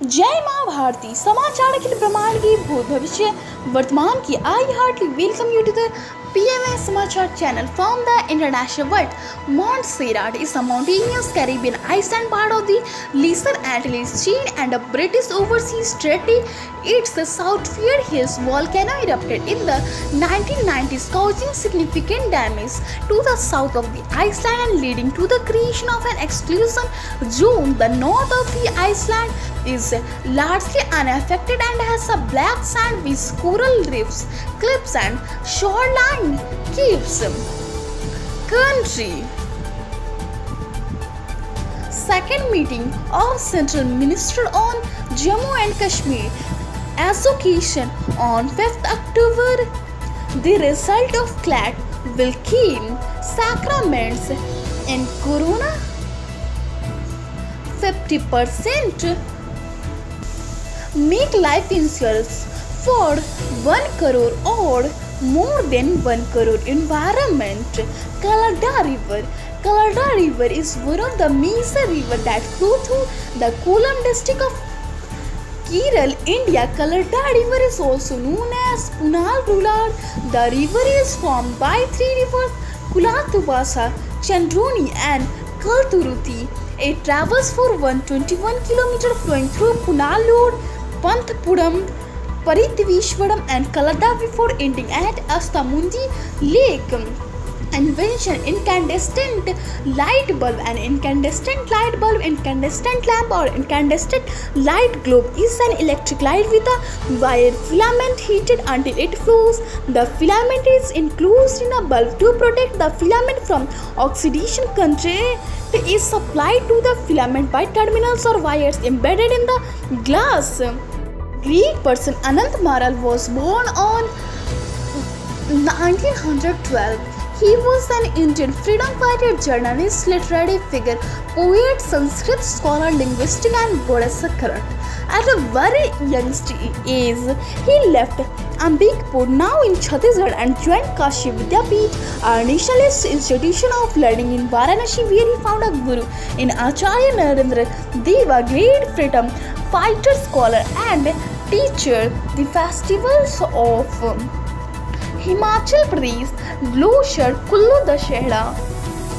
जय माँ भारती समाचार अखिल ब्रह्मांड की भूत भविष्य वर्तमान की I heartily welcome you to the PMS Samachar channel from the international world. Mount Serrat is a mountainous Caribbean island part of the Lesser Antilles chain and a British overseas territory. Its Southfield Hills volcano erupted in the 1990s, causing significant damage to the south of the island and leading to the creation of an exclusion zone. The north of the island is largely unaffected and has a black sand with coral reefs, cliffs and shoreline keeps country. Second meeting of Central Minister on Jammu and Kashmir Association on 5th October. The result of CLAT will keep sacraments in Corona 50%. Make life insurance for 1 crore or more than 1 crore environment. Kalada River is one of the major rivers that flow through the Kollam district of Kerala, India. Kalada River is also known as Punal Rular. The river is formed by three rivers, Kulatubasa, Chandroni and Kalturuti. It travels for 121 km flowing through Punalur, Panthapuram, Parithivishwaram and Kalada before ending at Astamundi Lake. Invention: incandescent light bulb. An incandescent light bulb, incandescent lamp or incandescent light globe is an electric light with a wire filament heated until it flows. The filament is enclosed in a bulb to protect the filament from oxidation. Current is supplied to the filament by terminals or wires embedded in the glass. Greek person Anant Maral was born on 1912. He was an Indian freedom fighter, journalist, literary figure, poet, Sanskrit scholar, linguist and Buddhist current. At a very young age, he left Ambikpur, now in Chhattisgarh, and joined Kashi Vidyapeeth, a nationalist institution of learning in Varanasi, where he found a guru in Acharya Narendra Deva, great freedom fighter, scholar and teacher. The festivals of Himachal Pradesh, Loshad, Kullu Dashera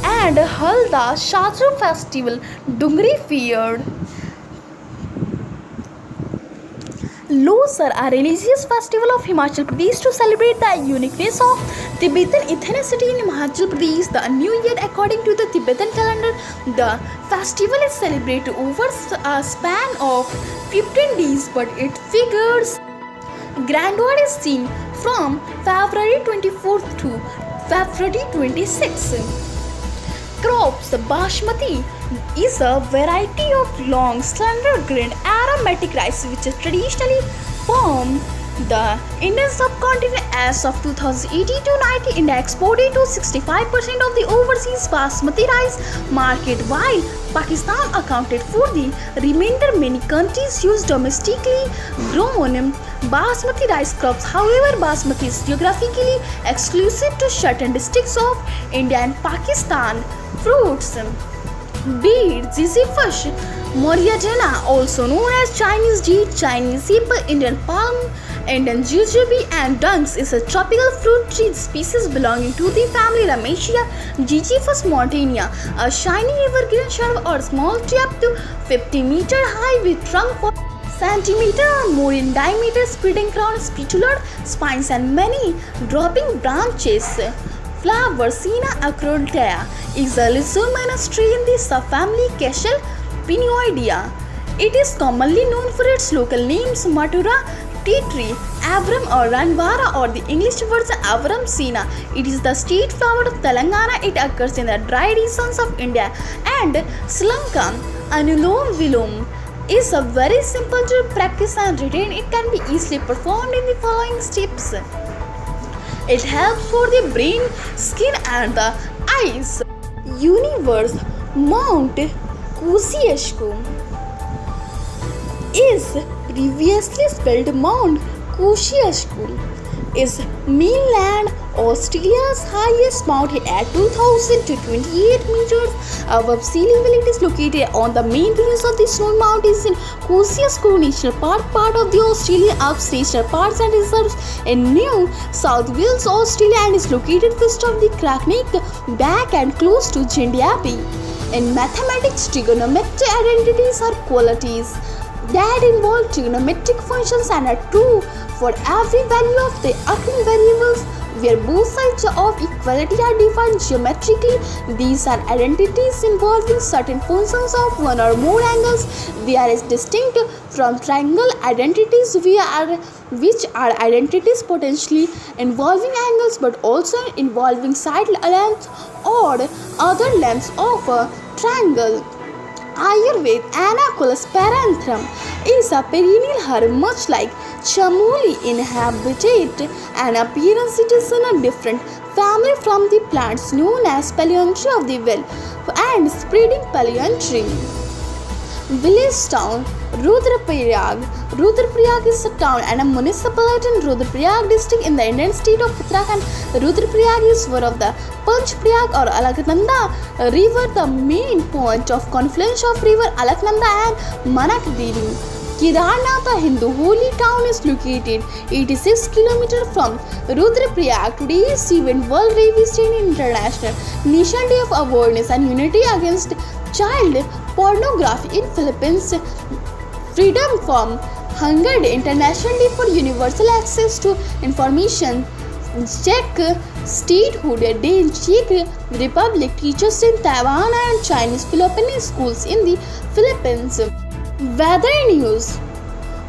and Halda Shastram Festival, Dungri Fair. Losar, a religious festival of Himachal Pradesh to celebrate the uniqueness of Tibetan ethnicity in Himachal Pradesh. The new year, according to the Tibetan calendar, the festival is celebrated over a span of 15 days, but it figures grandeur is seen from February 24th to February 26th. Crops: Basmati is a variety of long, slender-grained aromatic rice which is traditionally from the Indian subcontinent. As of 2018-19, India exported to 65% of the overseas basmati rice market, while Pakistan accounted for the remainder. Many countries use domestically grown basmati rice crops. However, basmati is geographically exclusive to certain districts of India and Pakistan. Fruits: beets, zephyrus, moriadana, also known as Chinese date, Chinese apple, Indian palm, Indian jujube, and dunks, is a tropical fruit tree species belonging to the family Ramesia. Ziziphus montana, a shiny evergreen shrub or small tree up to 50 meter high with trunk for centimeter or more in diameter, spreading crown, spitular spines, and many dropping branches. Flower: Sina acrotea, is a leguminous tree in the subfamily Cachalpinioidea. It is commonly known for its local names Matura, tea tree, Avram or Ranvara, or the English version Avram Sina. It is the state flower of Telangana. It occurs in the dry regions of India and Sri Lanka. Anulom Vilom is a very simple to practice and retain. It can be easily performed in the following steps. It helps for the brain, skin and the eyes. Universe: Mount Kosciuszko is previously spelled Mount Kosciuszko, is mainland Australia's highest mountain at 2,028 meters above sea level. It is located on the main range of the Snowy Mountains in Kosciuszko National Park, part of the Australian Alps National Parks and Reserves in New South Wales, Australia, and is located west of the Craignac Bank and close to Jindabyne. In mathematics, trigonometric identities are qualities that involve trigonometric functions and are true for every value of the occurring variables where both sides of equality are defined geometrically. These are identities involving certain functions of one or more angles, whereas distinct from triangle identities which are identities potentially involving angles but also involving side lengths or other lengths of a triangle. Ayurveda Anaculus paranthrum is a perennial herb much like chamoli in habitat and appearance. It is in a different family from the plants known as Paleontry of the well and spreading Paleontry. Village town Rudraprayag. Rudraprayag is a town and a municipality in Rudraprayag district in the Indian state of Uttarakhand. Rudraprayag is one of the Panchprayag or Alaknanda river, the main point of confluence of river Alaknanda and Manakdiri. Kedarnath, a Hindu holy town, is located 86 km from Rudraprayag. Today is even World Rabies Day International National Day of Awareness and Unity Against Child Pornography in Philippines. Freedom from Hunger Day, International Day for Universal Access to Information. Czech Statehood Day in Czech Republic. Teachers in Taiwan and Chinese Filipino schools in the Philippines. Weather news.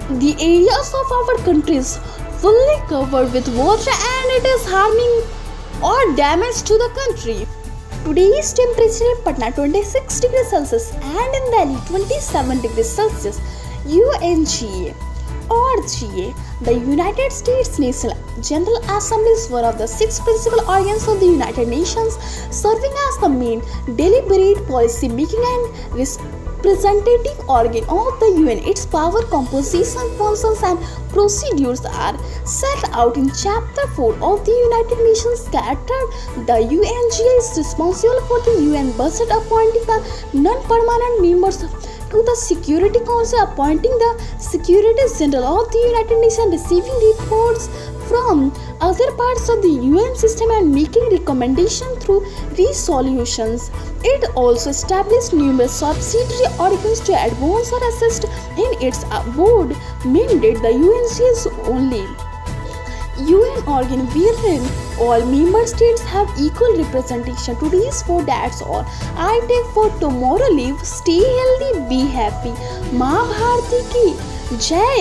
The areas of our country is fully covered with water and it is harming or damage to the country. Today's temperature in Patna 26 degrees Celsius and in Delhi 27 degrees Celsius. UNGA or GA, the United States National General Assembly, is one of the 6 principal organs of the United Nations, serving as the main deliberate policy making and representative organ of the UN. Its power, composition, functions and procedures are set out in Chapter 4 of the United Nations Charter. The UNGA is responsible for the UN budget, appointing the non-permanent members to the Security Council, appointing the Secretary General of the United Nations, receiving reports from other parts of the UN system and making recommendations through resolutions. It also established numerous subsidiary organs to advance or assist in its board mandate. The UNGA is only UN organ wherein all member states have equal representation. Today's for that's all. I take for tomorrow leave. Stay healthy, be happy. माँ भारती की जय.